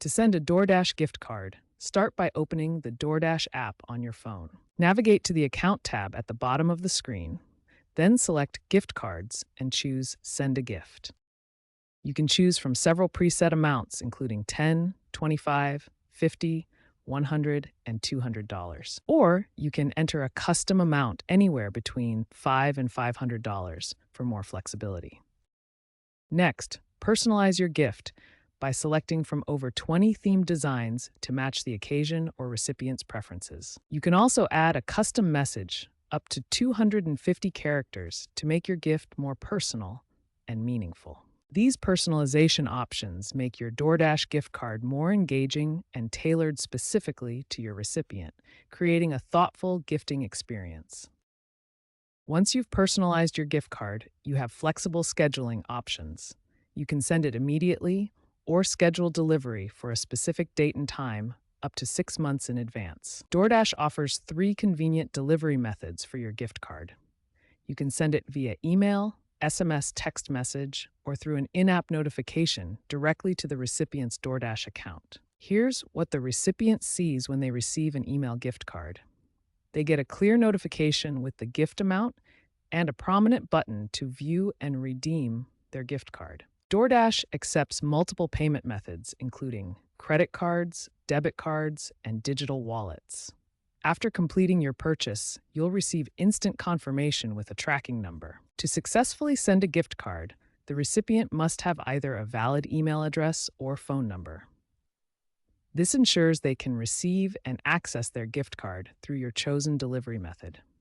To send a DoorDash gift card, start by opening the DoorDash app on your phone. Navigate to the Account tab at the bottom of the screen, then select Gift Cards and choose Send a Gift. You can choose from several preset amounts, including $10, $25, $50, $100, and $200. Or you can enter a custom amount anywhere between $5 and $500 for more flexibility. Next, personalize your gift by selecting from over 20 themed designs to match the occasion or recipient's preferences. You can also add a custom message up to 250 characters to make your gift more personal and meaningful. These personalization options make your DoorDash gift card more engaging and tailored specifically to your recipient, creating a thoughtful gifting experience. Once you've personalized your gift card, you have flexible scheduling options. You can send it immediately or schedule delivery for a specific date and time up to 6 months in advance. DoorDash offers 3 convenient delivery methods for your gift card. You can send it via email, SMS text message, or through an in-app notification directly to the recipient's DoorDash account. Here's what the recipient sees when they receive an email gift card. They get a clear notification with the gift amount and a prominent button to view and redeem their gift card. DoorDash accepts multiple payment methods, including credit cards, debit cards, and digital wallets. After completing your purchase, you'll receive instant confirmation with a tracking number. To successfully send a gift card, the recipient must have either a valid email address or phone number. This ensures they can receive and access their gift card through your chosen delivery method.